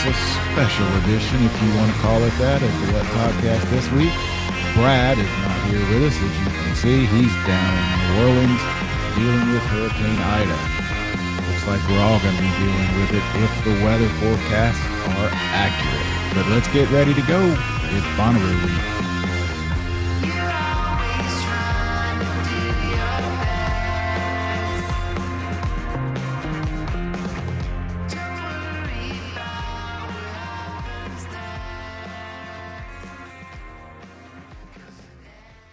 It's a special edition, if you want to call it that, of the What Podcast this week. Brad is not here with us. As you can see, he's down in New Orleans dealing with Hurricane Ida. Looks like we're all going to be dealing with it if the weather forecasts are accurate. But let's get ready to go. It's Bonnaroo week.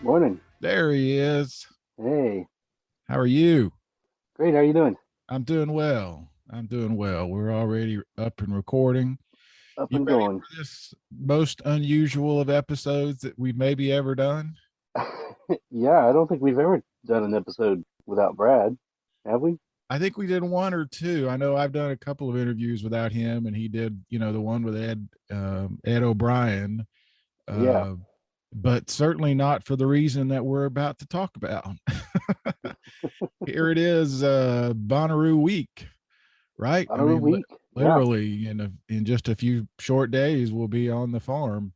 Morning. There he is. Hey. How are you? Great. How are you doing? I'm doing well. We're already up and recording. Up You and ready going. for this most unusual of episodes that we've maybe ever done? Yeah, I don't think we've ever done an episode without Brad, have we? I think we did one or two. I know I've done a couple of interviews without him, and he did, the one with Ed O'Brien. Yeah. But certainly not for the reason that we're about to talk about. Here it is, Bonnaroo week, right? Bonnaroo week. Literally in just a few short days, we'll be on the farm.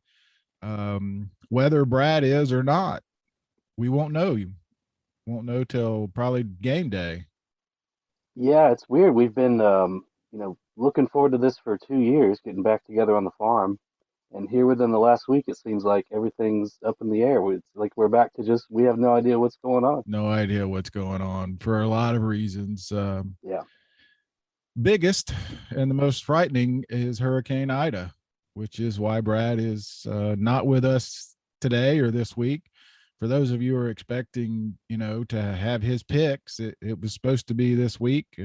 Whether Brad is or not, we won't know. Won't know till probably game day. Yeah, it's weird. We've been, looking forward to this for 2 years, getting back together on the farm. And here within the last week, it seems like everything's up in the air. It's like we're back to we have no idea what's going on. No idea what's going on for a lot of reasons. Yeah. Biggest and the most frightening is Hurricane Ida, which is why Brad is not with us today or this week. For those of you who are expecting, to have his picks, it was supposed to be this week.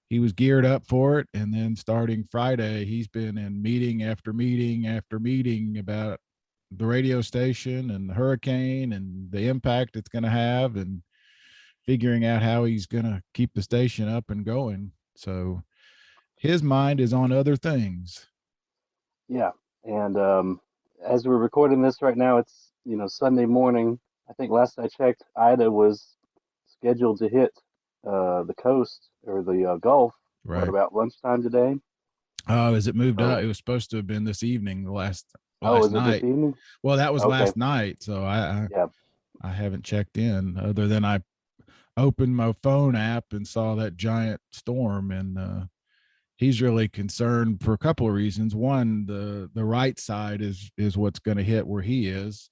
He was geared up for it, and then starting Friday, he's been in meeting after meeting after meeting about the radio station and the hurricane and the impact it's going to have, and figuring out how he's going to keep the station up and going. So his mind is on other things. Yeah. And as we're recording this right now, it's, Sunday morning. I think last I checked, Ida was scheduled to hit the coast or the Gulf, Right. about lunchtime today? Oh, as it moved up, it was supposed to have been this evening, last is night. it this evening? Well, that was Okay. last night, so I haven't checked in, other than I opened my phone app and saw that giant storm, and he's really concerned for a couple of reasons. One, the right side is what's going to hit where he is,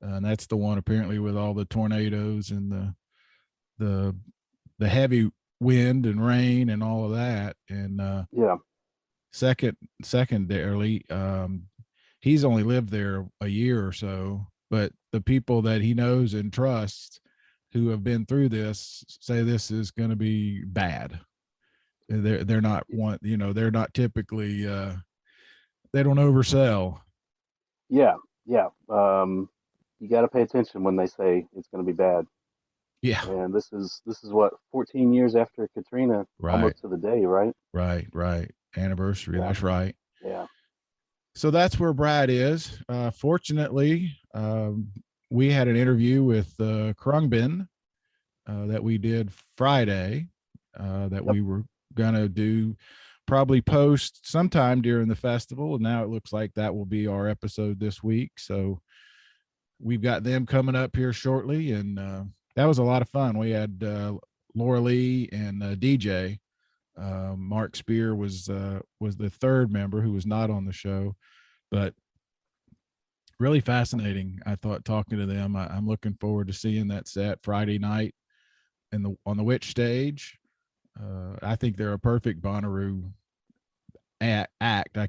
and that's the one apparently with all the tornadoes and the heavy wind and rain and all of that. And secondarily, he's only lived there a year or so, but the people that he knows and trusts who have been through this say this is going to be bad. They're not they're not typically they don't oversell. Yeah. You got to pay attention when they say it's going to be bad. Yeah. And this is what, 14 years after Katrina, right. Almost to the day, right? Right. Anniversary. Yeah. That's right. Yeah. So that's where Brad is. Fortunately, we had an interview with Khruangbin that we did Friday that we were going to do, probably post sometime during the festival. And now it looks like that will be our episode this week. So we've got them coming up here shortly. And that was a lot of fun. We had Laura Lee and DJ. Mark Spear was the third member who was not on the show, but really fascinating. I thought, talking to them. I'm looking forward to seeing that set Friday night on the Witch stage. I think they're a perfect Bonnaroo act. I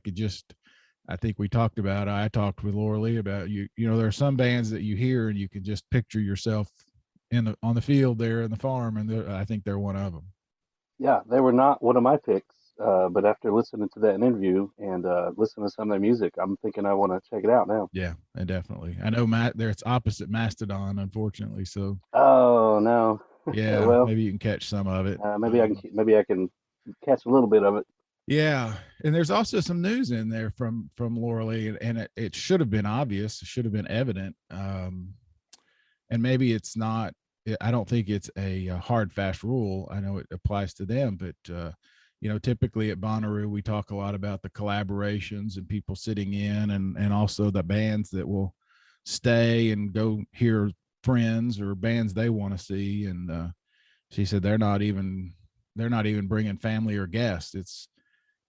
think we talked about, I talked with Laura Lee about, there are some bands that you hear and you can just picture yourself on the field there in the farm, and I think they're one of them. Yeah, they were not one of my picks, but after listening to that interview and listening to some of their music, I'm thinking I want to check it out now. Yeah, and definitely. I know it's opposite Mastodon, unfortunately. So. Oh no. Yeah, well, maybe you can catch some of it. Maybe I can catch a little bit of it. Yeah, and there's also some news in there from Laura Lee, and it should have been obvious, it should have been evident, and maybe it's not. I don't think it's a hard fast rule. I know it applies to them, but typically at Bonnaroo, we talk a lot about the collaborations and people sitting in, and also the bands that will stay and go hear friends or bands they want to see. And she said they're not even bringing family or guests. It's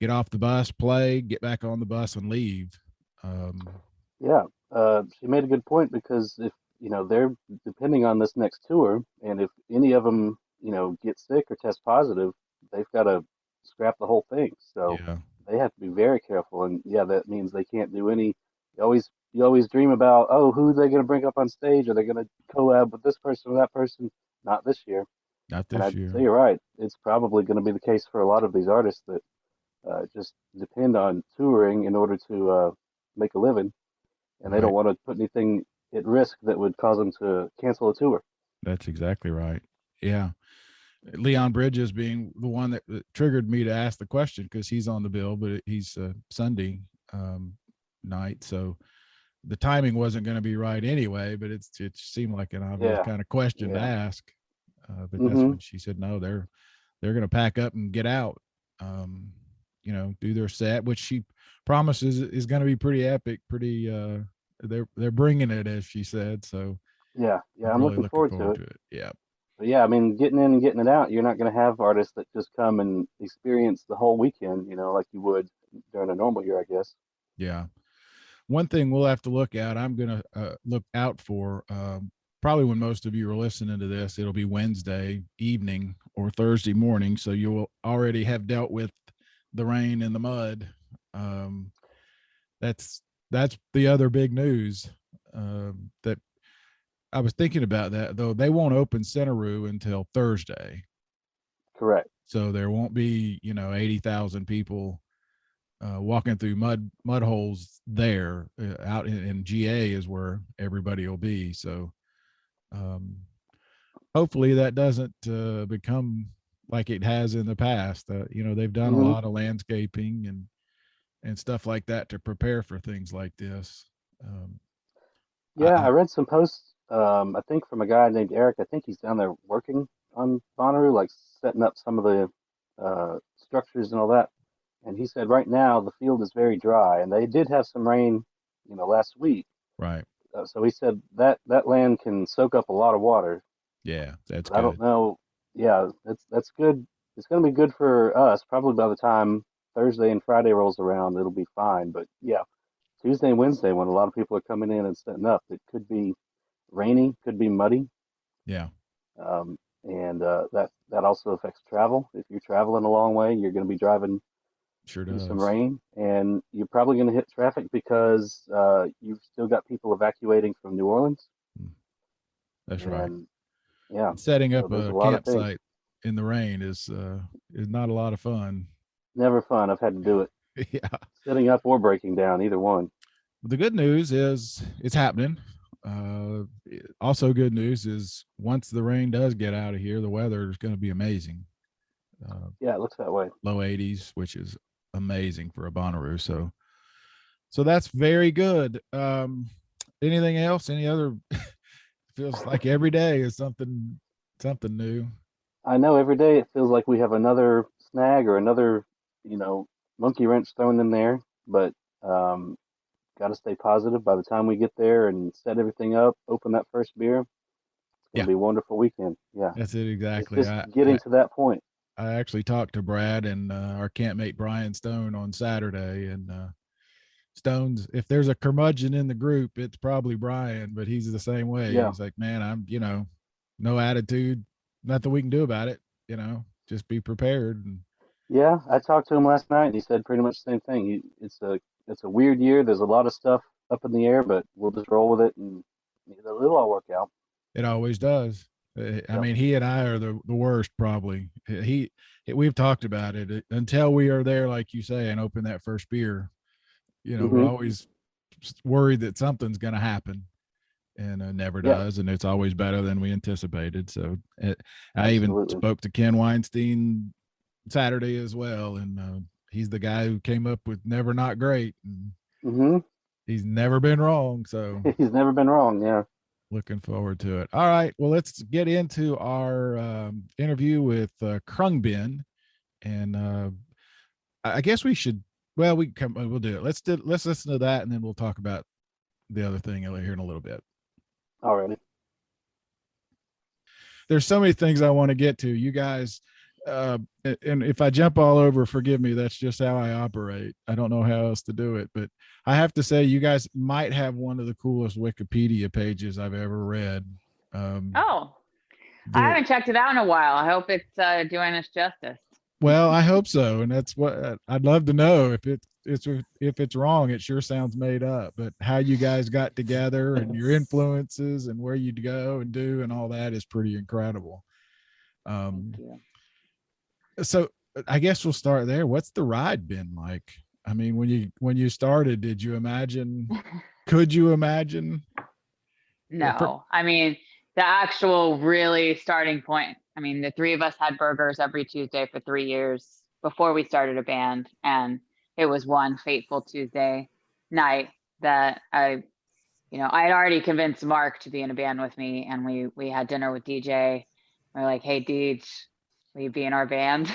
get off the bus, play, get back on the bus, and leave. Um, Yeah, she made a good point because if they're depending on this next tour, and if any of them get sick or test positive, they've got to scrap the whole thing. So yeah, they have to be very careful, and yeah, that means they can't do any. You always dream about, oh, who are they going to bring up on stage? Are they going to collab with this person or that person? Not this year. not And this I'd year. say you're right. It's probably going to be the case for a lot of these artists that just depend on touring in order to make a living, and they don't Right. want to put anything at risk that would cause them to cancel a tour. That's exactly right. Yeah. Leon Bridges being the one that triggered me to ask the question because he's on the bill, but he's Sunday um, night. So the timing wasn't going to be right anyway, but it seemed like an obvious Yeah, kind of question to yeah. ask. But that's Hmm. when she said, no, they're going to pack up and get out, um, do their set, which she promises is going to be pretty epic, pretty, they're bringing it, as she said. So Yeah, yeah. I'm I'm really looking looking forward to forward it. to it. Yeah. But yeah, I mean, getting in and getting it out, you're not going to have artists that just come and experience the whole weekend, like you would during a normal year, I guess. Yeah. One thing we'll have to look at, I'm going to look out for, probably when most of you are listening to this, it'll be Wednesday evening or Thursday morning. So you will already have dealt with the rain and the mud. Um, that's the other big news, that I was thinking about that, though. They won't open Centeroo until Thursday. Correct. So there won't be, 80,000 people walking through mud holes there. Out in GA is where everybody will be. So um, hopefully that doesn't become like it has in the past. They've done a Hmm. lot of landscaping and stuff like that to prepare for things like this. Um, Yeah, I I read some posts. I think from a guy named Eric. I think he's down there working on Bonnaroo, like setting up some of the structures and all that. And he said right now the field is very dry, and they did have some rain, last week. Right. So he said that land can soak up a lot of water. Yeah, that's But I don't good. know. Yeah, that's good. It's going to be good for us. Probably by the time Thursday and Friday rolls around, it'll be fine. But yeah, Tuesday and Wednesday, when a lot of people are coming in and setting up, it could be rainy, could be muddy, Yeah, and that also affects travel. If you're traveling a long way, you're going to be driving sure through some does. rain, and you're probably going to hit traffic because you've still got people evacuating from New Orleans, Mm, that's right. and yeah, And setting so up there's a a lot of things. campsite in the rain is not a lot of fun. Never fun. I've had to do it Yeah. sitting up or breaking down, either one. The good news is it's happening. Uh, Also, good news is once the rain does get out of here, the weather is going to be amazing. Uh, Yeah, it looks that way. Low 80s, which is amazing for a Bonnaroo. So that's very good. Anything else? Any other? Feels like every day is something new. I know every day it feels like we have another snag or another, you know, monkey wrench thrown in there, but um, got to stay positive. By the time we get there and set everything up, open that first beer, it's going Yeah, to be a wonderful weekend. Yeah, that's it it's exactly. just I getting I, to that point. I actually talked to Brad and our campmate Brian Stone on Saturday, and Stone's, if there's a curmudgeon in the group, it's probably Brian, but he's the same way. Yeah, He's like, man, I'm, no attitude, nothing we can do about it, just be prepared. And yeah. I talked to him last night, and he said pretty much the same thing. It's a weird year. There's a lot of stuff up in the air, but we'll just roll with it, and it'll all work out. it always does. I Yep. mean, he and I are the worst, probably. We've talked about it until we are there, like you say, and open that first beer. We're Hmm. always worried that something's going to happen, and never Yeah. does, and it's always better than we anticipated. So I even Absolutely. spoke to Ken Weinstein Saturday as well, and he's the guy who came up with "Never Not Great," and Hmm. he's never been wrong. So He's never been wrong. Yeah. looking forward to it. All right, well, let's get into our interview with Khruangbin, And I guess we should. Well, we'll do it. Let's listen to that, and then we'll talk about the other thing here in a little bit. Alrighty. There's so many things I want to get to. You guys, and if I jump all over, forgive me. That's just how I operate. I don't know how else to do it, but I have to say, you guys might have one of the coolest Wikipedia pages I've ever read. Oh, I there, haven't checked it out in a while. I hope it's doing us justice. well, I hope so, and that's what I'd love to know. If it's wrong, it sure sounds made up. But how you guys got together and your influences and where you'd go and do and all that is pretty incredible. Thank you. So I guess we'll start there. What's the ride been like? I mean, when you started, did you imagine? Could you imagine? No, I mean, the actual really starting point. I mean, the three of us had burgers every Tuesday for 3 years before we started a band. And it was one fateful Tuesday night that I had already convinced Mark to be in a band with me. And we had dinner with DJ. We're like, hey, Deej, will you be in our band?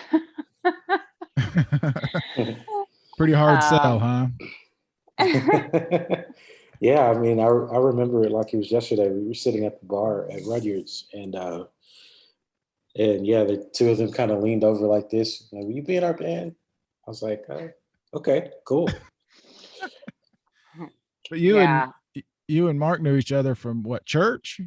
Pretty hard sell, huh? Yeah, I mean, I remember it like it was yesterday. We were sitting at the bar at Rudyard's, and yeah, the two of them kind of leaned over like this. Like, will you be in our band? I was like, okay, cool. But Yeah. you and Mark knew each other from what, church?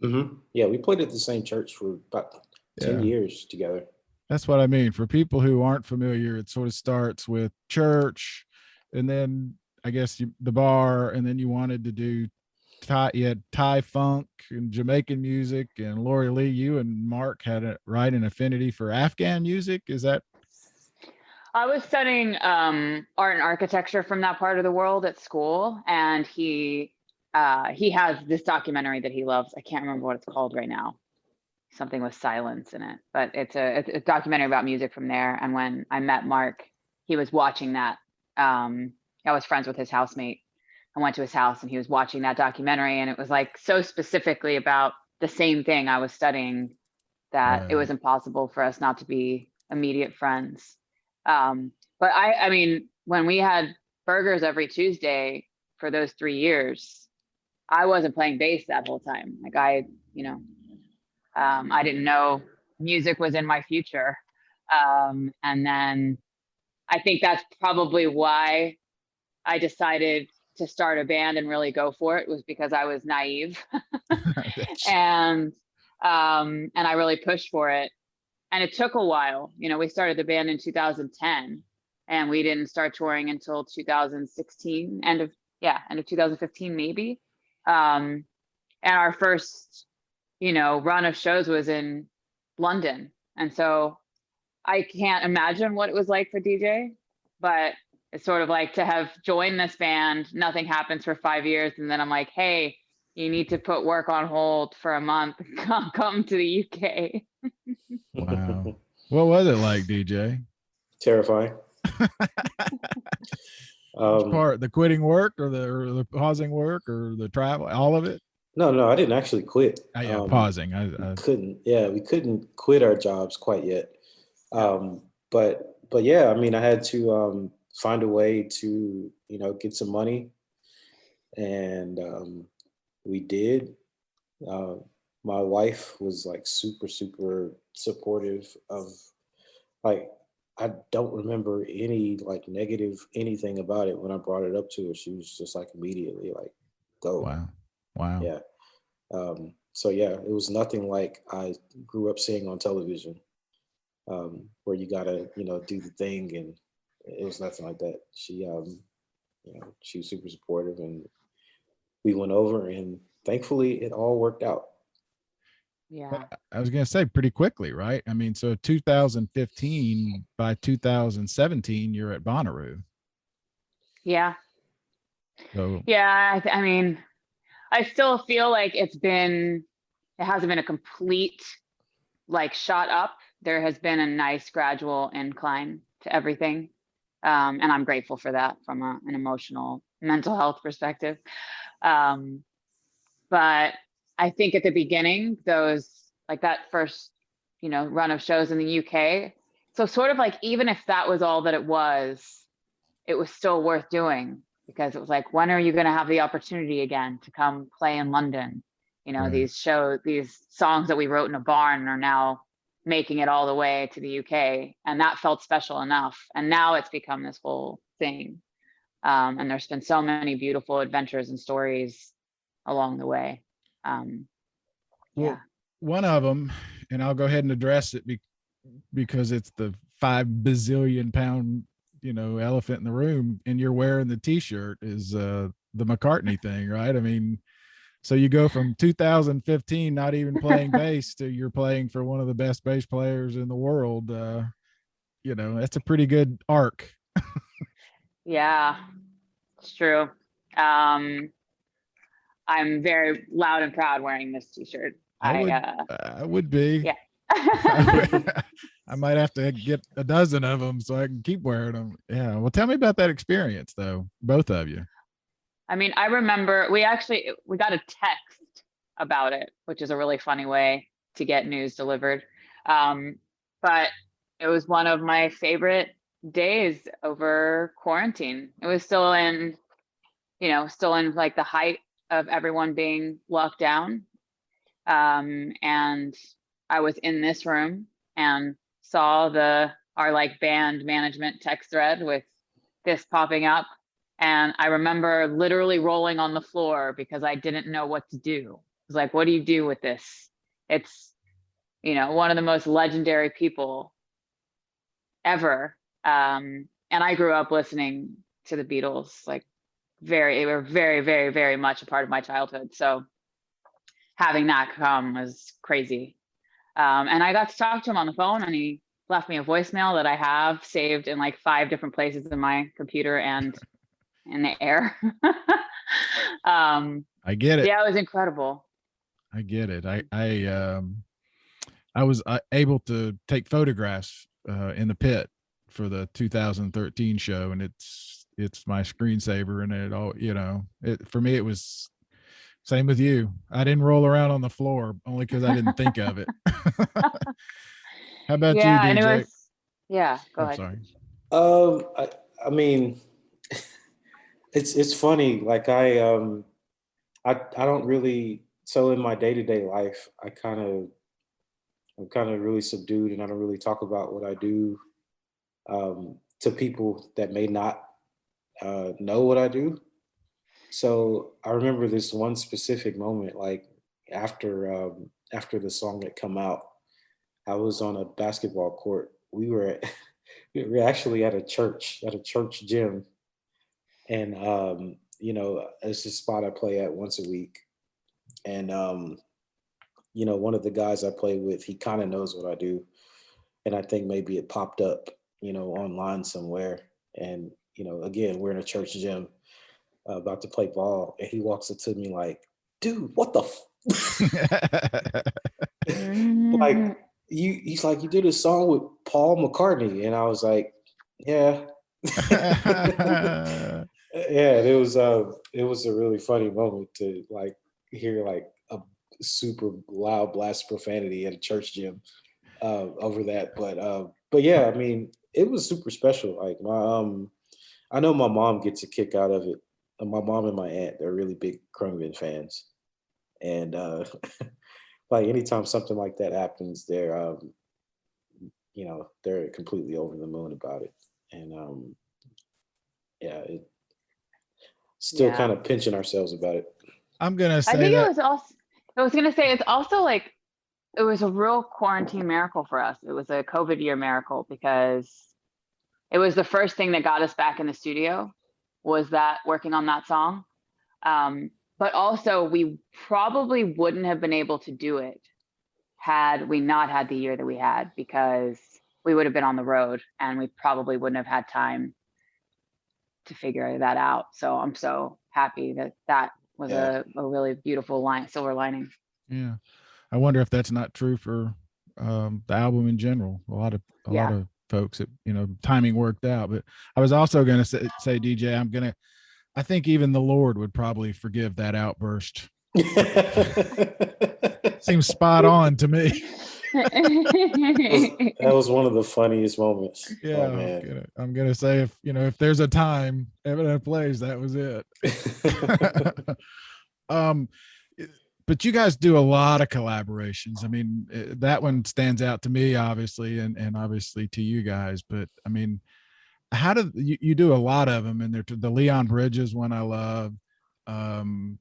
Mm-hmm. Yeah, we played at the same church for about 10 years together. That's what I mean. For people who aren't familiar, it sort of starts with church, and then I guess the bar, and then you wanted to do you had Thai funk and Jamaican music, and Lori Lee, you and Mark had an affinity for Afghan music. Is that? I was studying art and architecture from that part of the world at school, and he has this documentary that he loves. I can't remember what it's called right now. Something with silence in it, but it's a documentary about music from there. And when I met Mark, he was watching that. I was friends with his housemate. I went to his house and he was watching that documentary, and it was like so specifically about the same thing I was studying that it was impossible for us not to be immediate friends. But I mean, when we had burgers every Tuesday for those 3 years, I wasn't playing bass that whole time. Like I didn't know music was in my future. And then I think that's probably why I decided to start a band and really go for it, was because I was naive. and I really pushed for it. And it took a while. We started the band in 2010, and we didn't start touring until 2016, end of 2015 maybe. And our first run of shows was in London. And so I can't imagine what it was like for DJ, but it's sort of like to have joined this band, nothing happens for 5 years. And then I'm like, hey, you need to put work on hold for a month, come to the UK. Wow. What was it like, DJ? Terrifying. Which part, the quitting work or the pausing work or the travel, all of it? No, I didn't actually quit. Pausing. I couldn't. Yeah, we couldn't quit our jobs quite yet. But yeah, I mean, I had to find a way to get some money, and we did. My wife was like super supportive of, like, I don't remember any like negative anything about it when I brought it up to her. She was just like immediately like, go. Wow. Yeah. So yeah, it was nothing like I grew up seeing on television, where you gotta, do the thing, and it was nothing like that. She she was super supportive, and we went over, and thankfully it all worked out. Yeah. I was going to say pretty quickly, right? I mean, so 2015, by 2017, you're at Bonnaroo. Yeah. So yeah, I mean, I still feel like it hasn't been a complete like shot up. There has been a nice gradual incline to everything. And I'm grateful for that from an emotional, mental health perspective. But I think at the beginning, that first, run of shows in the UK, so sort of like, even if that was all that it was still worth doing, because it was like, when are you going to have the opportunity again to come play in London? You know, Right. these songs that we wrote in a barn are now making it all the way to the UK. And that felt special enough. And now it's become this whole thing. And there's been so many beautiful adventures and stories along the way. Well, one of them, and I'll go ahead and address it because it's the 5 bazillion pound, elephant in the room, and you're wearing the t-shirt, is the McCartney thing, right? I mean, so you go from 2015 not even playing bass to you're playing for one of the best bass players in the world. That's a pretty good arc. Yeah, it's true. I'm very loud and proud wearing this t-shirt. I would be. Yeah. I might have to get a dozen of them so I can keep wearing them. Yeah. Well, tell me about that experience, though, both of you. I mean, I remember we got a text about it, which is a really funny way to get news delivered. But it was one of my favorite days over quarantine. It was still in like the height of everyone being locked down. And I was in this room and saw our like band management text thread with this popping up. And I remember literally rolling on the floor because I didn't know what to do. I was like, what do you do with this? It's, one of the most legendary people ever. And I grew up listening to the Beatles, like they were very, very, very much a part of my childhood. So having that come was crazy. And I got to talk to him on the phone, and he left me a voicemail that I have saved in like 5 different places in my computer and in the air. I get it. Yeah, it was incredible. I get it. I was able to take photographs in the pit for the 2013 show, and it's my screensaver, and it all, for me, it was same with you. I didn't roll around on the floor only because I didn't think of it. How about you, DJ? And it was, go ahead. Sorry. I mean, it's funny. Like I don't really. So in my day-to-day life, I'm kind of really subdued, and I don't really talk about what I do to people that may not know what I do. So I remember this one specific moment, like after the song had come out, I was on a basketball court. We were actually at a church gym, and it's a spot I play at once a week. And one of the guys I play with, he kind of knows what I do, and I think maybe it popped up, online somewhere. And again, we're in a church gym. About to play ball, and he walks up to me like, dude, what the like he's like, you did a song with Paul McCartney. And I was like, yeah. Yeah, it was a really funny moment to like hear like a super loud blast of profanity at a church gym over that. But yeah, I mean, it was super special. Like I know my mom gets a kick out of it. My mom and my aunt, they're really big Khruangbin fans. And like anytime something like that happens, they're completely over the moon about it. And it still kind of pinching ourselves about it. I'm gonna say I think I was gonna say it's also like it was a real quarantine miracle for us. It was a COVID year miracle because it was the first thing that got us back in the studio, was that working on that song. But also we probably wouldn't have been able to do it had we not had the year that we had, because we would have been on the road and we probably wouldn't have had time to figure that out. So I'm so happy that was a really beautiful silver lining. Yeah. I wonder if that's not true for the album in general. A lot of folks that, timing worked out. But I was also going to say, DJ, I think even the Lord would probably forgive that outburst. Seems spot on to me. That was one of the funniest moments. Yeah, Oh man. I'm gonna say if there's a time and a place, that was it. um, but you guys do a lot of collaborations. I mean, that one stands out to me, obviously, and obviously to you guys. But I mean, how do you do a lot of them? And they're the Leon Bridges one I love. Um,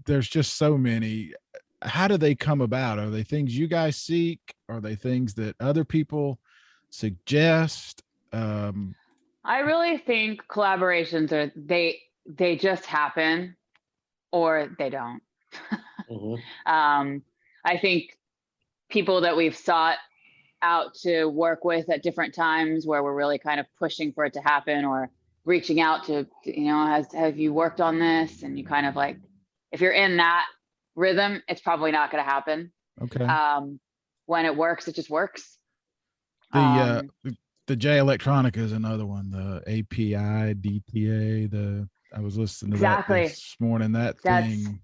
there's just so many. How do they come about? Are they things you guys seek? Are they things that other people suggest? I really think collaborations are they just happen or they don't. Mhm. I think people that we've sought out to work with at different times where we're really kind of pushing for it to happen or reaching out to, have you worked on this? And you kind of like, if you're in that rhythm, it's probably not going to happen. Okay. When it works, it just works. The J Electronica is another one. The API DTA. I was listening to that Exactly. this morning. That That's thing,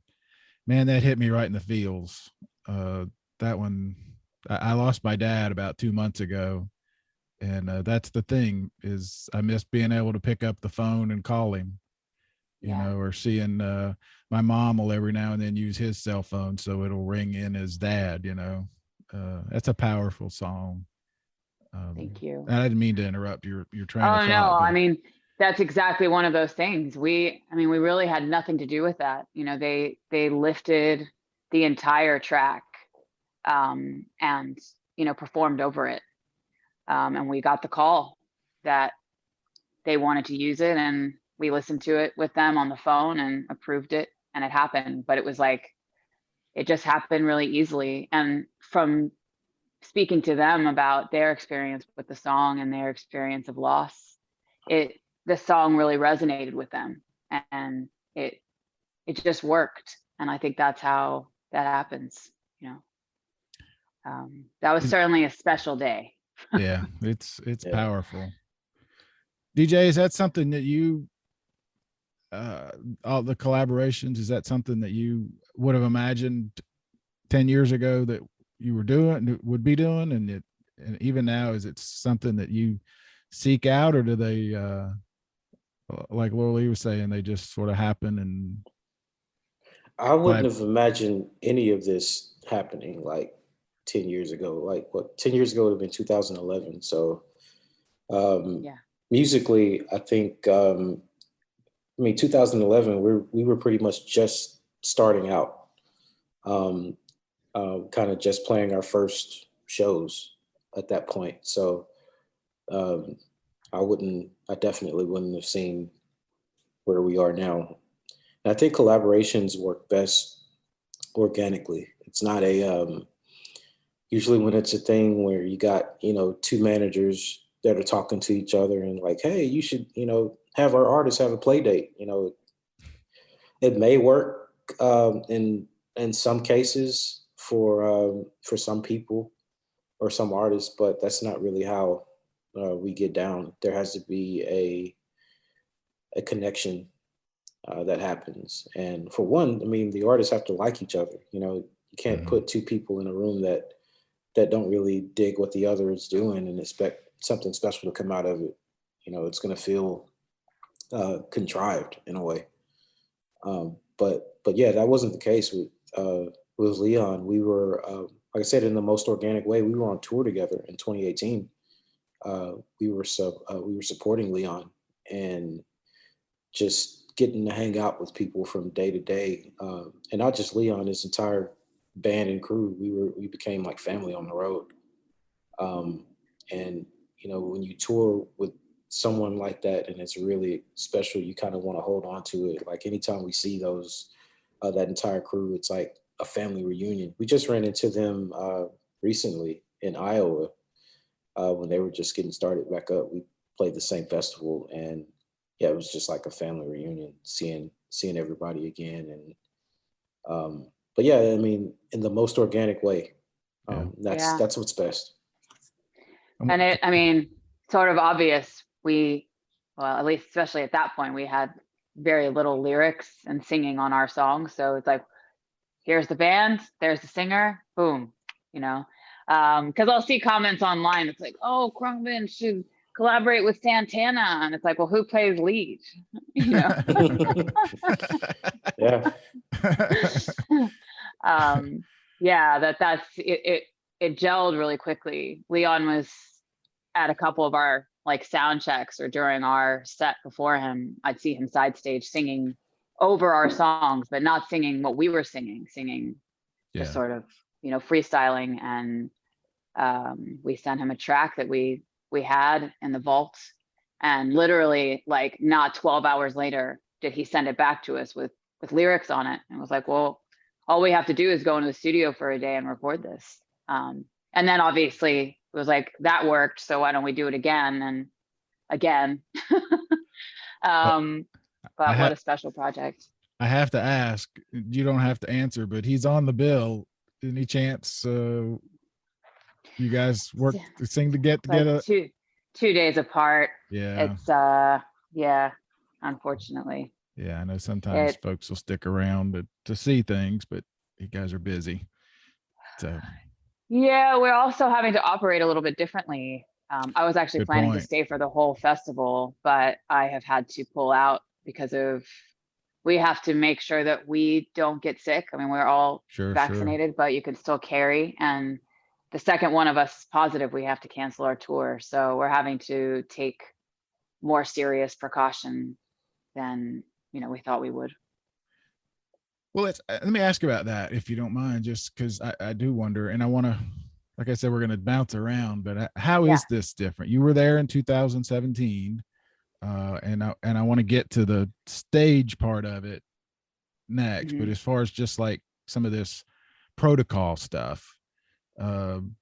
man, that hit me right in the feels. That one, I lost my dad about 2 months ago, and that's the thing is I miss being able to pick up the phone and call him, yeah. or seeing my mom will every now and then use his cell phone so it'll ring in as dad. That's a powerful song. Thank you. I didn't mean to interrupt your train of Oh no, thought, I but mean, that's exactly one of those things. We really had nothing to do with that. They lifted the entire track, and, performed over it. And we got the call that they wanted to use it, and we listened to it with them on the phone and approved it, and it happened. But it was like, it just happened really easily. And from speaking to them about their experience with the song and their experience of loss, the song really resonated with them, and it just worked. And I think that's how that happens. That was certainly a special day. yeah, it's Yeah. powerful. DJ, is that something that you all the collaborations, is that something that you would have imagined 10 years ago that you would be doing, and even now, is it something that you seek out, or do they like Lily was saying, they just sort of happen? And I wouldn't glad. have imagined any of this happening like 10 years ago. Like, what, 10 years ago would have been 2011. So Yeah. musically, I think, 2011, we were pretty much just starting out, kind of just playing our first shows at that point. So um, I definitely wouldn't have seen where we are now. And I think collaborations work best organically. It's not usually when it's a thing where you got, two managers that are talking to each other and like, hey, you should, have our artists have a play date. It may work in some cases for some people or some artists, but that's not really how we get down. There has to be a connection that happens. And for one, the artists have to like each other. You can't put two people in a room that don't really dig what the other is doing and expect something special to come out of it. It's going to feel contrived in a way. But yeah, that wasn't the case with Leon. We were, like I said, in the most organic way. We were on tour together in 2018. We were supporting Leon and just getting to hang out with people from day to day, and not just Leon, his entire band and crew. We became like family on the road. And when you tour with someone like that and it's really special, you kind of want to hold on to it. Like anytime we see that entire crew, it's like a family reunion. We just ran into them recently in Iowa when they were just getting started back up. We played the same festival, and yeah, it was just like a family reunion, seeing everybody again. And but yeah, in the most organic way. Yeah. That's what's best. And sort of obvious. Well, at least especially at that point, we had very little lyrics and singing on our songs. So it's like, here's the band, there's the singer, boom, Because I'll see comments online. It's like, oh, Khruangbin should collaborate with Santana, and it's like, well, who plays lead? You know. Yeah. Yeah, that's it. It gelled really quickly. Leon was at a couple of our like sound checks or during our set before him. I'd see him side stage singing over our songs, but not singing what we were singing, just sort of, you know, freestyling. And we sent him a track that we had in the vault, and literally like not 12 hours later did he send it back to us with lyrics on it, and was like, well, all we have to do is go into the studio for a day and record this. And then obviously it was like, that worked, so why don't we do it again and again. But what a special project. I have to ask, you don't have to answer, but he's on the bill. Any chance you guys work to sing to get together? Like 2 days apart. Yeah. It's yeah, unfortunately. Yeah, I know sometimes folks will stick around to see things, but you guys are busy. So yeah, we're also having to operate a little bit differently. I was actually planning to stay for the whole festival, but I have had to pull out because we have to make sure that we don't get sick. I mean, we're all vaccinated, but you can still carry. And the second one of us is positive, we have to cancel our tour. So we're having to take more serious precaution than, you know, we thought we would. Well, let me ask about that, if you don't mind, just because I do wonder, and I want to, like I said, we're going to bounce around, but how is this different? You were there in 2017, and I want to get to the stage part of it next. But as far as just like some of this protocol stuff,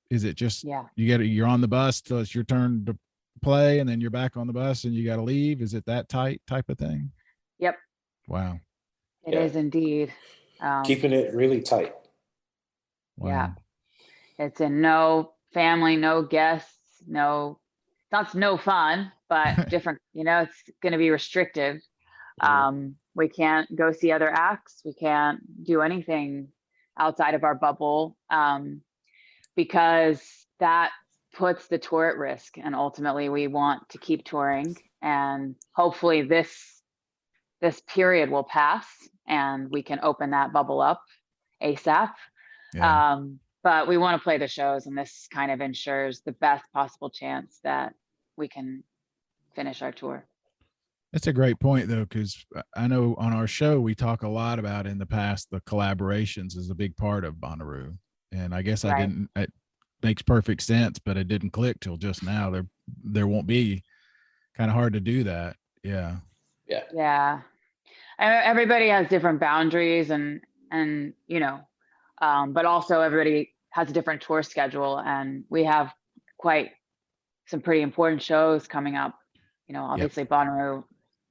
is it just you're on the bus till it's your turn to play, and then you're back on the bus and you got to leave? Is it that tight type of thing? Yep. Wow. It is indeed. Keeping it really tight. Wow. Yeah. It's in no family, no guests, that's no fun, but different, you know, it's going to be restrictive. We can't go see other acts. We can't do anything outside of our bubble, because that puts the tour at risk. And ultimately we want to keep touring, and hopefully this period will pass and we can open that bubble up ASAP. Yeah. But we want to play the shows, and this kind of ensures the best possible chance that we can finish our tour. That's a great point, though, because I know on our show we talk a lot about in the past the collaborations is a big part of Bonnaroo, and I guess it makes perfect sense, but it didn't click till just now. There won't be, kind of hard to do that. Yeah. Everybody has different boundaries, and you know, but also everybody has a different tour schedule, and we have quite some pretty important shows coming up. You know, obviously Bonnaroo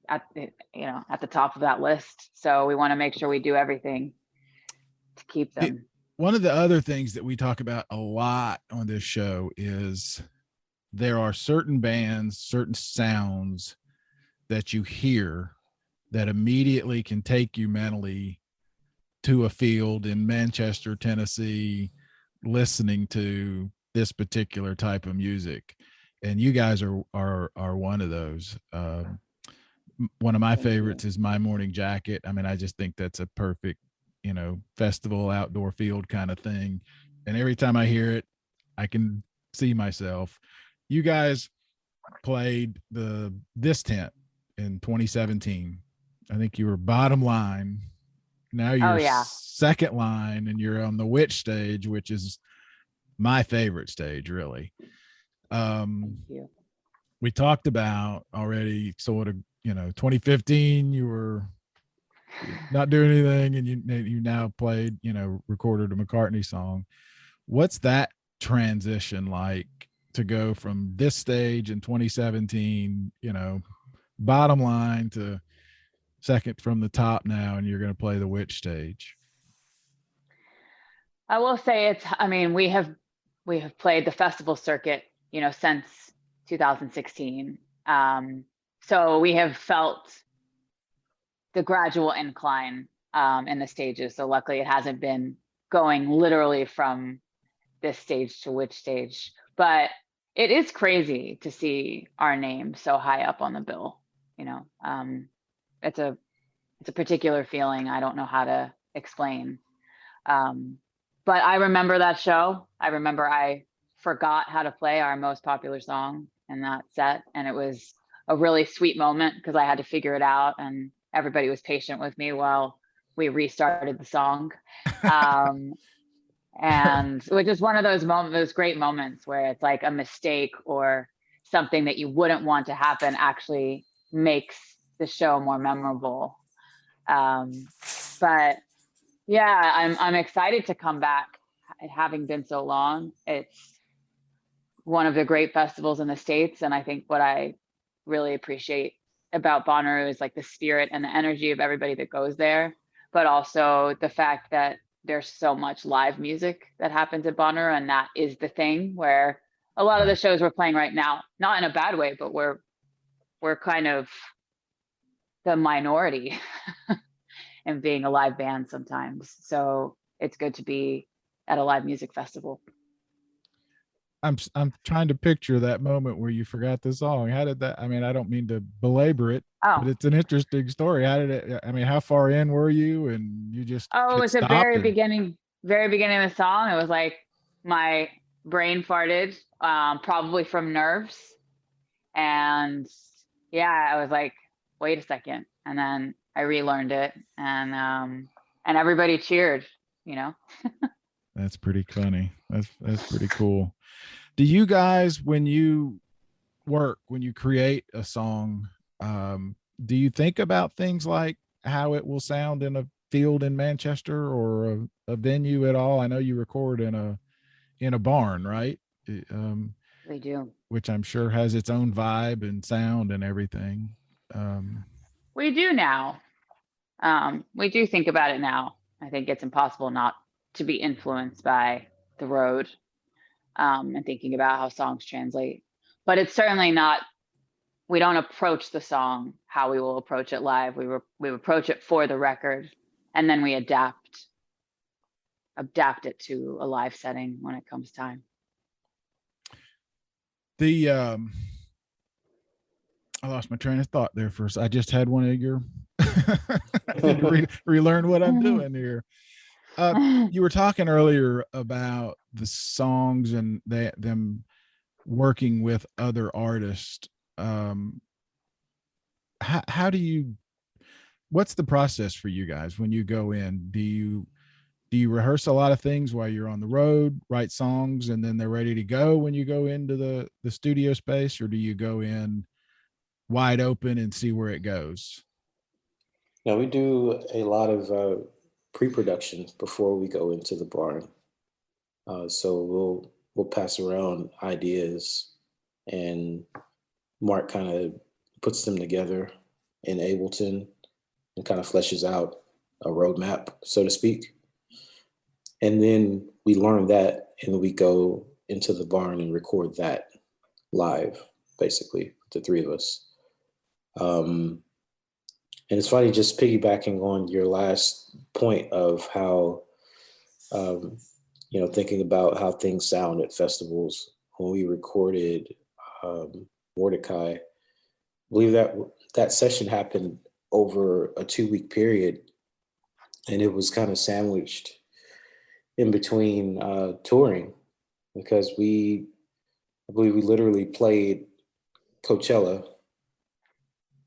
at the top of that list. So we want to make sure we do everything to keep them. One of the other things that we talk about a lot on this show is there are certain bands, certain sounds that you hear that immediately can take you mentally to a field in Manchester, Tennessee, listening to this particular type of music. And you guys are one of those. One of my favorites is My Morning Jacket. I mean, I just think that's a perfect, you know, festival outdoor field kind of thing. And every time I hear it, I can see myself. You guys played this tent in 2017. I think you were bottom line. Now you're second line, and you're on the Witch stage, which is my favorite stage, really. Thank you. We talked about already sort of, you know, 2015, you were not doing anything, and you now played, you know, recorded a McCartney song. What's that transition like to go from this stage in 2017, you know, bottom line, to second from the top now, and you're going to play the Witch stage? I will say we have played the festival circuit, you know, since 2016. So we have felt the gradual incline in the stages. So luckily it hasn't been going literally from this stage to which stage. But it is crazy to see our name so high up on the bill. You know, it's a particular feeling I don't know how to explain. But I remember that show. I remember I forgot how to play our most popular song in that set, and it was a really sweet moment because I had to figure it out, and everybody was patient with me while we restarted the song. And which is one of those moments, those great moments where it's like a mistake or something that you wouldn't want to happen actually makes the show more memorable. But yeah, I'm excited to come back. Having been so long, it's one of the great festivals in the States, and I think what I really appreciate about Bonnaroo is like the spirit and the energy of everybody that goes there, but also the fact that there's so much live music that happens at Bonnaroo, and that is the thing where a lot of the shows we're playing right now, not in a bad way, but we're kind of the minority and being a live band sometimes. So it's good to be at a live music festival. I'm trying to picture that moment where you forgot the song. How did that? I mean, I don't mean to belabor it, but it's an interesting story. How did it? I mean, how far in were you, and you just? Oh, it's the very beginning of the song. It was like my brain farted, probably from nerves, and yeah, I was like, wait a second, and then I relearned it, and everybody cheered. You know. That's pretty funny. That's pretty cool. Do you guys, when you create a song, do you think about things like how it will sound in a field in Manchester or a venue at all? I know you record in a barn, right? We do. Which I'm sure has its own vibe and sound and everything. We do now. We do think about it now. I think it's impossible not to be influenced by the road, and thinking about how songs translate. But it's certainly not, we don't approach the song how we will approach it live. We approach it for the record, and then we adapt it to a live setting when it comes time. I lost my train of thought there first. I just had one of your I need to relearn what I'm doing here. You were talking earlier about the songs and them working with other artists. How do you? What's the process for you guys when you go in? Do you rehearse a lot of things while you're on the road, write songs, and then they're ready to go when you go into the studio space, or do you go in wide open and see where it goes? Yeah, we do a lot of pre-production before we go into the barn. So we'll pass around ideas, and Mark kind of puts them together in Ableton and kind of fleshes out a roadmap, so to speak. And then we learn that, and we go into the barn and record that live, basically, the three of us. And it's funny, just piggybacking on your last point of how, thinking about how things sound at festivals. When we recorded Mordecai, I believe that session happened over a 2-week period, and it was kind of sandwiched in between touring, because I believe we literally played Coachella,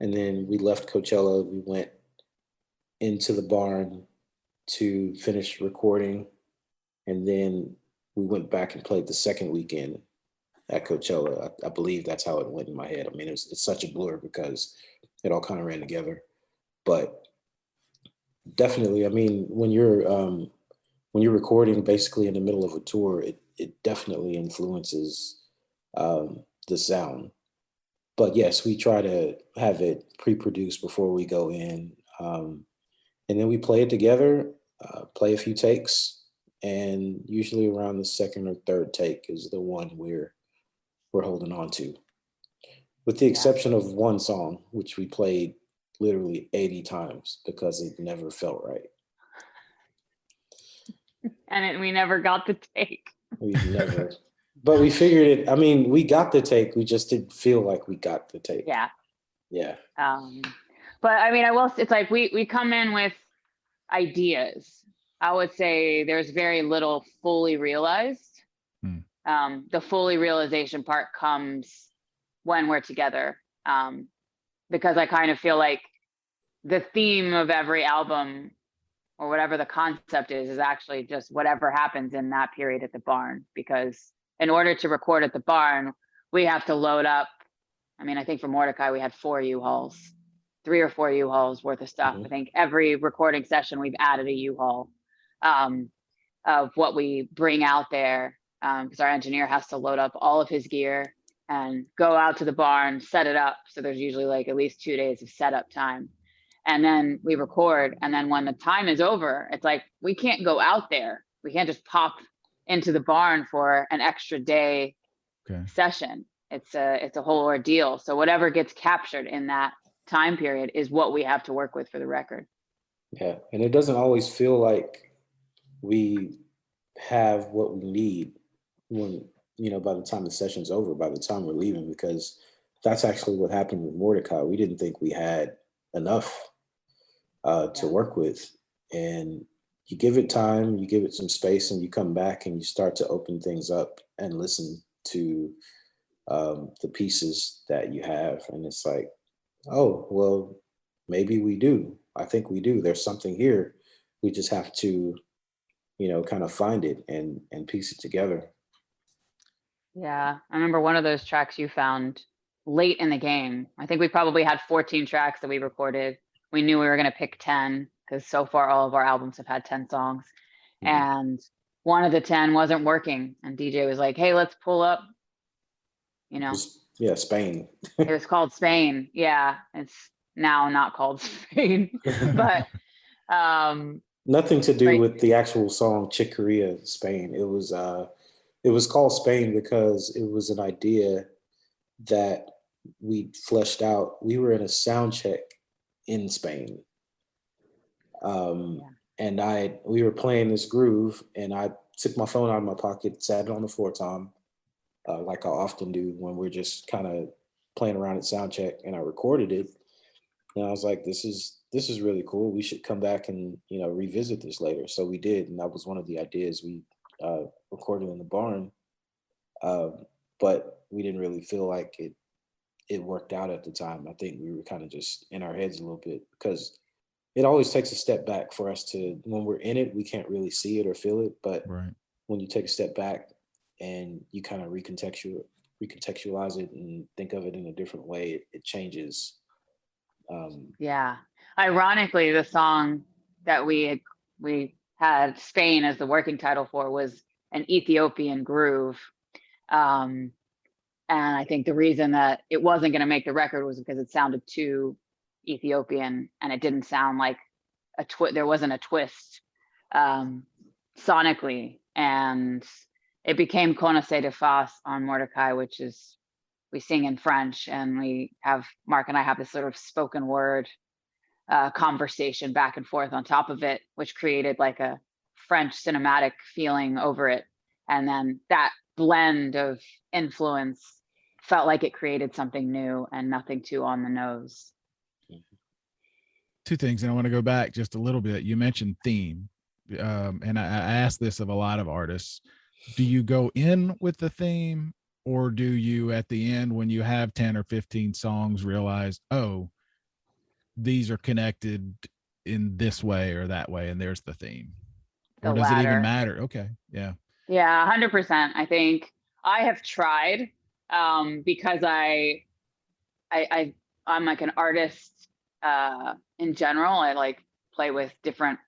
and then we left Coachella. We went into the barn to finish recording, and then we went back and played the second weekend at Coachella. I believe that's how it went in my head. I mean, it's such a blur because it all kind of ran together. But definitely, I mean, when you're recording basically in the middle of a tour, it definitely influences the sound. But yes, we try to have it pre-produced before we go in. And then we play it together, play a few takes, and usually around the second or third take is the one we're holding on to. With the exception of one song, which we played literally 80 times because it never felt right. And we never got the take. We never, but we figured it. I mean, we got the take. We just didn't feel like we got the take. Yeah. Yeah. But I mean, it's like we come in with ideas. I would say there's very little fully realized. The fully realization part comes when we're together. Because I kind of feel like the theme of every album or whatever the concept is actually just whatever happens in that period at the barn. Because in order to record at the barn, we have to load up. I mean, I think for Mordecai, we had 4 U-Hauls, 3 or 4 U-Hauls worth of stuff. I think every recording session we've added a U-Haul of what we bring out there, because our engineer has to load up all of his gear and go out to the barn, set it up. So there's usually like at least 2 days of setup time. And then we record. And then when the time is over, it's like, we can't go out there. We can't just pop into the barn for an extra day session. It's a whole ordeal. So whatever gets captured in that time period is what we have to work with for the record. Yeah. And it doesn't always feel like we have what we need when, by the time the session's over, by the time we're leaving, because that's actually what happened with Mordecai. We didn't think we had enough to work with. And you give it time, you give it some space, and you come back and you start to open things up and listen to the pieces that you have. And it's like, oh, well, maybe we do. I think we do. There's something here. We just have to, kind of find it and piece it together. Yeah. I remember one of those tracks you found late in the game. I think we probably had 14 tracks that we recorded. We knew we were going to pick 10 because so far all of our albums have had 10 songs. And one of the 10 wasn't working. And DJ was like, hey, let's pull up, Spain. It was called Spain. Yeah. It's now not called Spain, but nothing to do with the actual song Chicoria, Spain. It was called Spain because it was an idea that we fleshed out. We were in a sound check in Spain. And we were playing this groove, and I took my phone out of my pocket, sat it on the floor tom, like I often do when we're just kind of playing around at sound check, and I recorded it. And I was like, this is really cool. We should come back and, revisit this later. So we did. And that was one of the ideas we recorded in the barn. But we didn't really feel like it worked out at the time. I think we were kind of just in our heads a little bit, because it always takes a step back for us to, when we're in it, we can't really see it or feel it. But when you take a step back and you kind of recontextualize it and think of it in a different way, it changes. Ironically, the song that we had Spain as the working title for was an Ethiopian groove. And I think the reason that it wasn't going to make the record was because it sounded too Ethiopian, and it didn't sound like there wasn't a twist sonically. And it became Connaissez de Face on Mordecai, which is, we sing in French, and Mark and I have this sort of spoken word conversation back and forth on top of it, which created like a French cinematic feeling over it. And then that blend of influence felt like it created something new and nothing too on the nose. 2 things, and I want to go back just a little bit. You mentioned theme, and I asked this of a lot of artists. Do you go in with the theme, or do you at the end, when you have 10 or 15 songs, realize, oh, these are connected in this way or that way, and there's the theme? Or does it even matter? Okay. Yeah, 100%. I think I have tried because I'm like an artist in general. I like play with different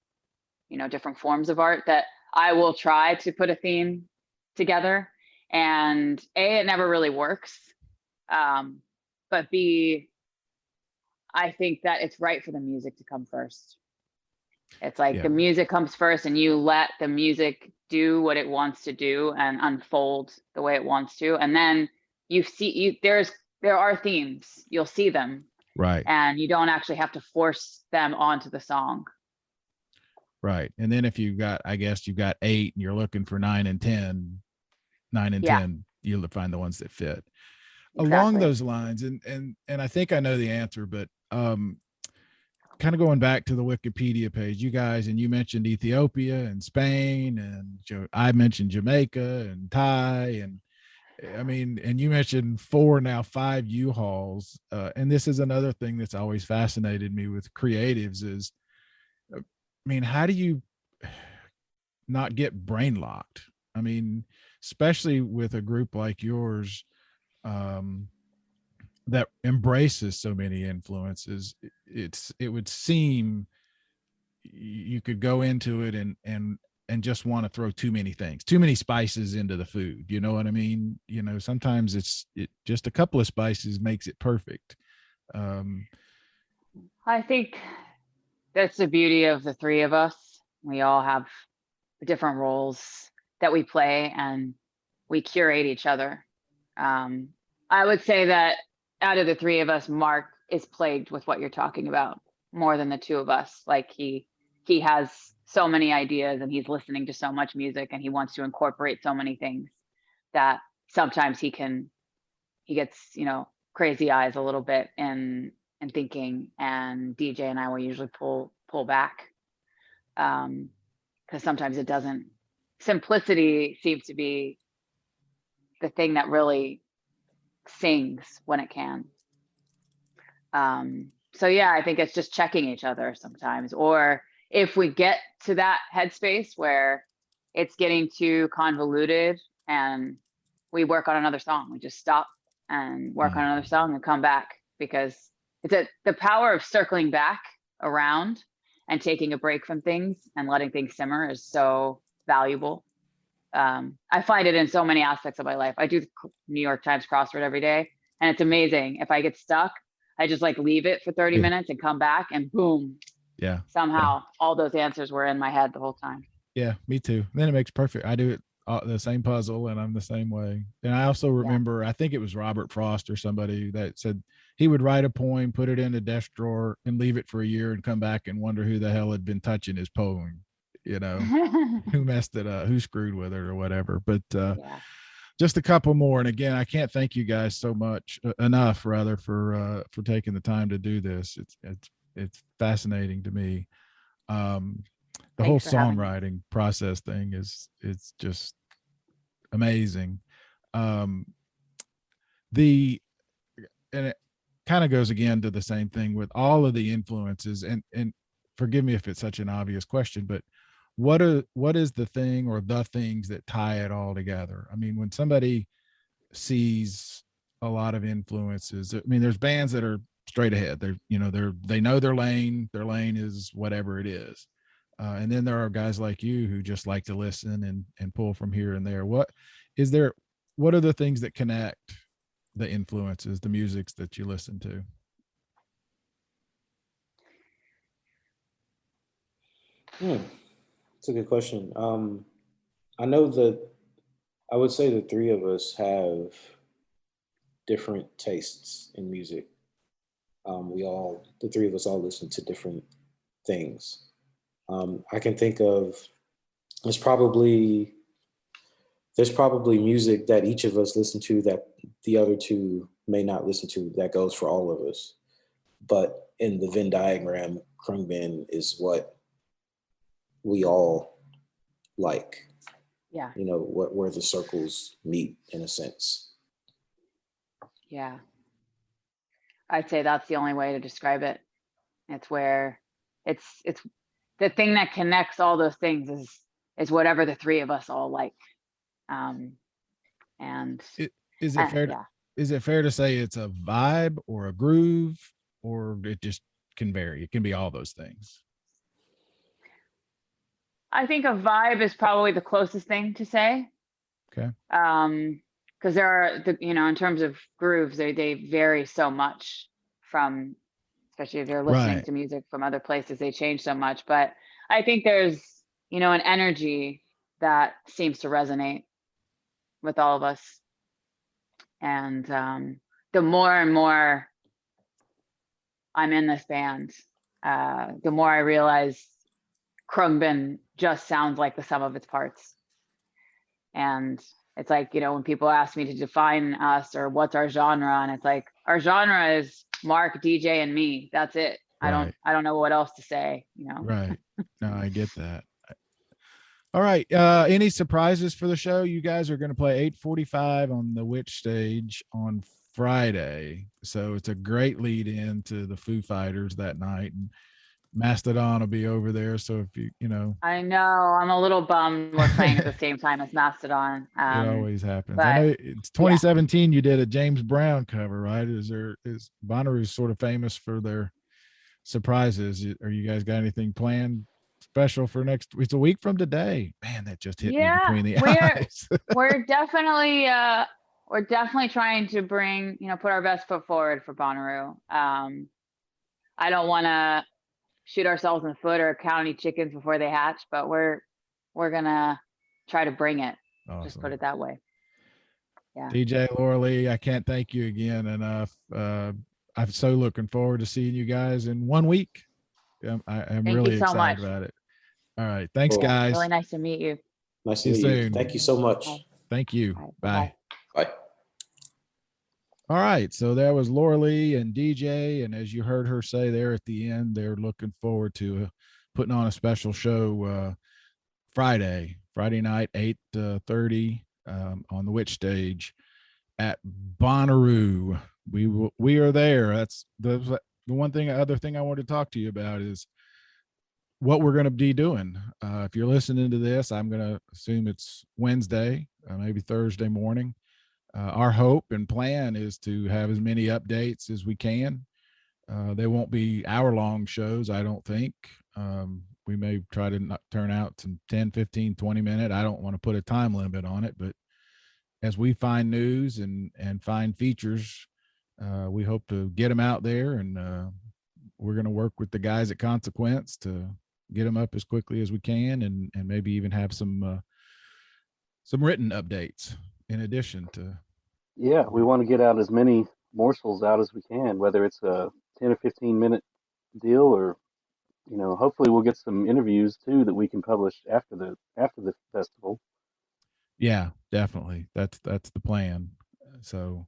forms of art, that I will try to put a theme together, and it never really works. But B, I think that it's right for the music to come first. It's like the music comes first, and you let the music do what it wants to do and unfold the way it wants to. And then there are themes, you'll see them. Right. And you don't actually have to force them onto the song. Right. And then if you've got 8 and you're looking for 9 and 10, 9 and Yeah. 10, you'll find the ones that fit. Along Exactly. those lines, and I think I know the answer, but kind of going back to the Wikipedia page, you guys, and you mentioned Ethiopia and Spain, and I mentioned Jamaica and Thai, and I mean, and you mentioned 5 U-Hauls. And this is another thing that's always fascinated me with creatives is, I mean, how do you not get brain locked? I mean, especially with a group like yours, that embraces so many influences. It would seem you could go into it and just want to throw too many things, too many spices into the food. You know what I mean? Sometimes it just a couple of spices makes it perfect. I think that's the beauty of the three of us. We all have different roles that we play, and we curate each other. I would say that out of the three of us, Mark is plagued with what you're talking about more than the two of us. Like he has so many ideas, and he's listening to so much music, and he wants to incorporate so many things that sometimes he gets, crazy eyes a little bit in thinking, and DJ and I will usually pull back. Because sometimes it doesn't, simplicity seems to be the thing that really sings when it can. So yeah, I think it's just checking each other sometimes, or if we get to that headspace where it's getting too convoluted and we work on another song, we just stop and work on another song and come back, because the power of circling back around and taking a break from things and letting things simmer is so valuable. I find it in so many aspects of my life. I do the New York Times crossword every day, and it's amazing. If I get stuck, I just leave it for 30 minutes and come back, and boom. Yeah. Somehow all those answers were in my head the whole time. Yeah, me too. Then it makes perfect. I do it the same puzzle, and I'm the same way. And I also remember, I think it was Robert Frost or somebody that said he would write a poem, put it in a desk drawer, and leave it for a year, and come back and wonder who the hell had been touching his poem. Who messed it up, who screwed with it, or whatever. But just a couple more. And again, I can't thank you guys so much enough, rather, for taking the time to do this. It's fascinating to me. The whole songwriting process thing it's just amazing. And it kind of goes again to the same thing with all of the influences, and forgive me if it's such an obvious question, but what is the thing or the things that tie it all together? I mean, when somebody sees a lot of influences, I mean, there's bands that are straight ahead. They know their lane is whatever it is. And then there are guys like you who just like to listen and pull from here and there. What are the things that connect the influences, the musics that you listen to? It's a good question. I know that I would say the three of us have different tastes in music. The three of us all listen to different things. I can think of there's probably music that each of us listen to that the other two may not listen to, that goes for all of us. But in the Venn diagram, Khruangbin is what we all like. Yeah. Where the circles meet, in a sense. Yeah. I'd say that's the only way to describe it. It's where it's the thing that connects all those things is whatever the three of us all like. And is it fair to say it's a vibe or a groove, or it just can vary? It can be all those things. I think a vibe is probably the closest thing to say. Okay. Because there are in terms of grooves, they vary so much from, especially if you're listening to music from other places, they change so much. But I think there's an energy that seems to resonate with all of us. And the more and more I'm in this band, the more I realize Khruangbin just sounds like the sum of its parts. And it's like, you know, when people ask me to define us or what's our genre, and it's like, our genre is Mark, DJ, and me. That's it. Right. I don't know what else to say, you know? Right. No, I get that. All right. Any surprises for the show? You guys are going to play 8:45 on the Witch stage on Friday. So it's a great lead in to the Foo Fighters that night. And Mastodon will be over there. So if you know, I know, I'm a little bummed we're playing at the same time as Mastodon. it always happens. I but know it's 2017. You did a James Brown cover, right? Is Bonnaroo sort of famous for their surprises? Are you guys got anything planned special for next? It's a week from today. Man, that just hit me between the eyes. we're definitely trying to bring, you know, put our best foot forward for Bonnaroo. I don't want to shoot ourselves in the foot or count any chickens before they hatch, but we're gonna try to bring it. Awesome. Just put it that way. Yeah. DJ, Laura Lee, I can't thank you again enough. I'm so looking forward to seeing you guys in 1 week. I'm Thank really you so excited much. about it. All right. Thanks, Cool. guys. Really nice to meet you. Nice See to you meet you. soon. Thank you so much. Bye. Thank you. All right, Bye. bye-bye. Bye. All right. So that was Laura Lee and DJ. And as you heard her say there at the end, they're looking forward to putting on a special show Friday night, 8:30 on the Witch stage at Bonnaroo. We are there. That's the other thing I want to talk to you about is what we're going to be doing. If you're listening to this, I'm going to assume it's Wednesday, maybe Thursday morning. Our hope and plan is to have as many updates as we can. They won't be hour-long shows, I don't think. We may try to not turn out some 10, 15, 20-minute. I don't want to put a time limit on it, but as we find news and find features, we hope to get them out there, and we're going to work with the guys at Consequence to get them up as quickly as we can, and maybe even have some written updates in addition to. Yeah, we want to get out as many morsels out as we can, whether it's a 10 or 15-minute deal, or, you know, hopefully we'll get some interviews too that we can publish after the festival. Yeah, definitely. That's the plan. So,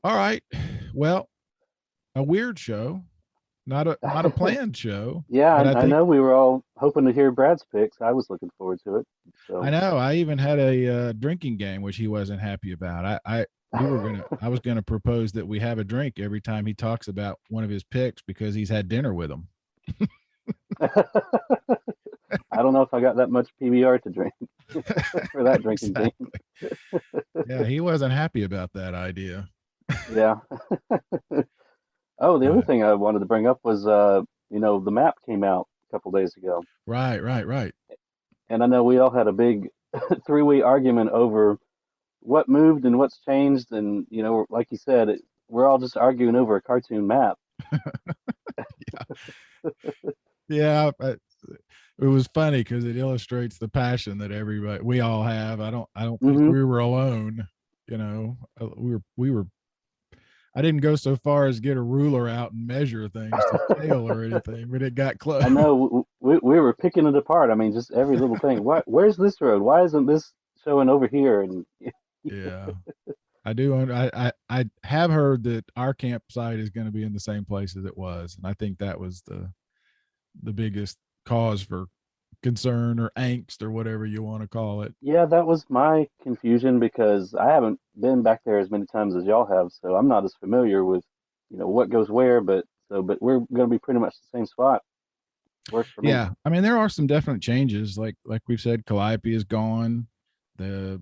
all right. Well, a weird show, not a planned show. Yeah, but I know we were all hoping to hear Brad's picks. I was looking forward to it. So I know. I even had a drinking game, which he wasn't happy about. I was gonna propose that we have a drink every time he talks about one of his picks because he's had dinner with him. I don't know if I got that much PBR to drink for that drinking game. Yeah, he wasn't happy about that idea. Yeah. Oh, the other thing I wanted to bring up was, you know, the map came out a couple days ago. Right. And I know we all had a big 3-way argument over what moved and what's changed. And, you know, like you said, we're all just arguing over a cartoon map. Yeah. It was funny because it illustrates the passion that we all have. I don't think we were alone. You know, we were. I didn't go so far as get a ruler out and measure things to scale or anything, but it got close. I know we were picking it apart. I mean, just every little thing. Where's this road? Why isn't this showing over here? And yeah, I do. I have heard that our campsite is going to be in the same place as it was, and I think that was the biggest cause for concern or angst or whatever you want to call it. yeah, that was my confusion because I haven't been back there as many times as y'all have, so I'm not as familiar with, you know, what goes where. But we're going to be pretty much the same spot. Works for me. Yeah, I mean there are some definite changes. Like we've said, Calliope is gone. The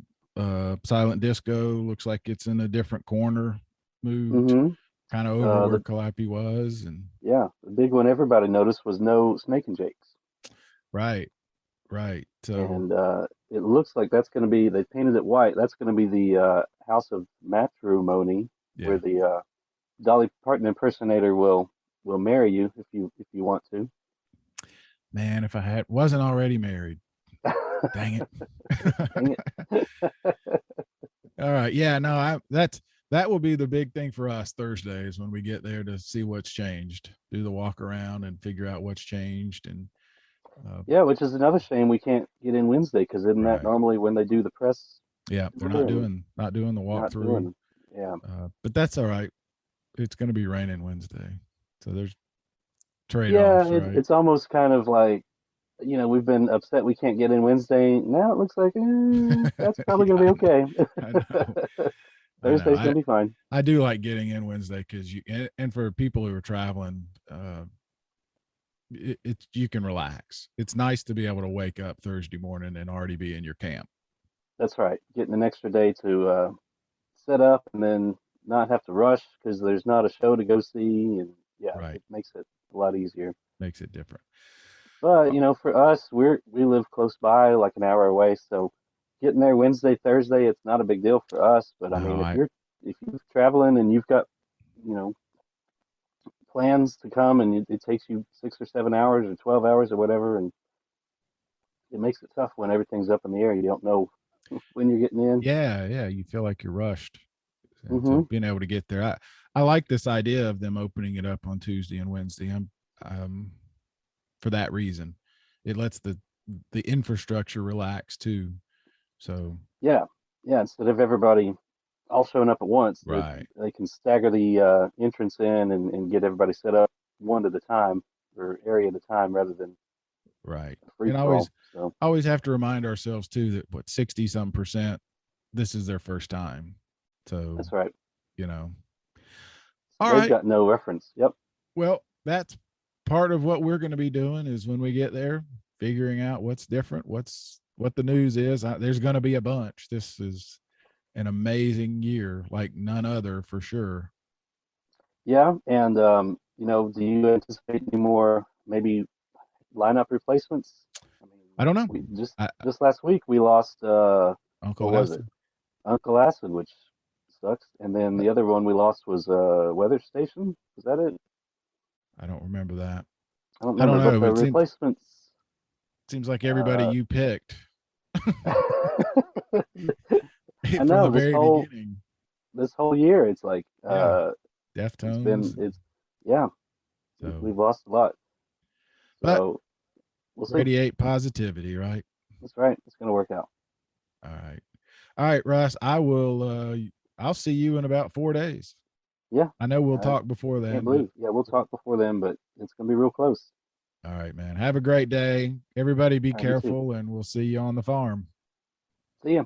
Silent Disco looks like it's in a different corner, moved kind of over where Calliope was, and yeah, the big one everybody noticed was no Snake and Jakes. Right. So, and it looks like that's going to be, they painted it white. That's going to be the House of Matrimony, where the Dolly Parton impersonator will marry you if you want to. Man, if I wasn't already married. Dang it. Dang it. All right. Yeah, no, that will be the big thing for us Thursdays when we get there to see what's changed, do the walk around and figure out what's changed. And yeah, which is another shame we can't get in Wednesday, because isn't that normally when they do the press Yeah, they're Really? not doing the Not walkthrough. doing. Yeah. But that's all right. It's going to be raining Wednesday, so there's Yeah, trade-offs, right? it's almost kind of like, we've been upset we can't get in Wednesday. Now it looks like that's probably Yeah, gonna be okay. I know. I know. Thursday's gonna be fine. I do like getting in Wednesday because and for people who are traveling, it's you can relax. It's nice to be able to wake up Thursday morning and already be in your camp. That's right. Getting an extra day to set up and then not have to rush because there's not a show to go see, and yeah, Right. it makes it a lot easier. Makes it different. But for us, we live close by, like an hour away, so getting there Wednesday, Thursday, it's not a big deal for us. But I No, mean, if you're traveling and you've got you know plans to come and it takes you 6 or 7 hours or 12 hours or whatever, and it makes it tough when everything's up in the air. You don't know when you're getting in. yeah, you feel like you're rushed. And so Hmm. being able to get there, I like this idea of them opening it up on Tuesday and Wednesday. I'm for that reason. It lets the infrastructure relax too. So Yeah, yeah. Instead of everybody all showing up at once, right, they can stagger the entrance in and get everybody set up one at a time or area at a time rather than right. a free And for all. So always have to remind ourselves too that 60 some percent, this is their first time. So, that's right. All They've right. got no reference. Yep. Well, that's part of what we're going to be doing is when we get there, figuring out what's different, what the news is. There's going to be a bunch. This is an amazing year, like none other for sure. Yeah, and do you anticipate any more maybe lineup replacements? I mean, I don't know. we just I, just last week we lost what Uncle was it? Acid. Uncle Acid, which sucks, and then the other one we lost was Weather Station. Was that it? I don't remember that. I don't I don't remember, but know. the It replacements. seems like everybody Uh, you picked I from the know very beginning. this whole year it's like Yeah. it's Deftones. been it's yeah, So, we've lost a lot. but So we'll see. radiate positivity, right? That's right. It's gonna work out. All right. All right, Russ. I'll see you in about 4 days. Yeah. I know we'll I talk before can't then, but believe. Yeah, we'll talk before then, but it's gonna be real close. all right, man. Have a great day. Everybody be All right, you too. careful, and we'll see you on the farm. See ya.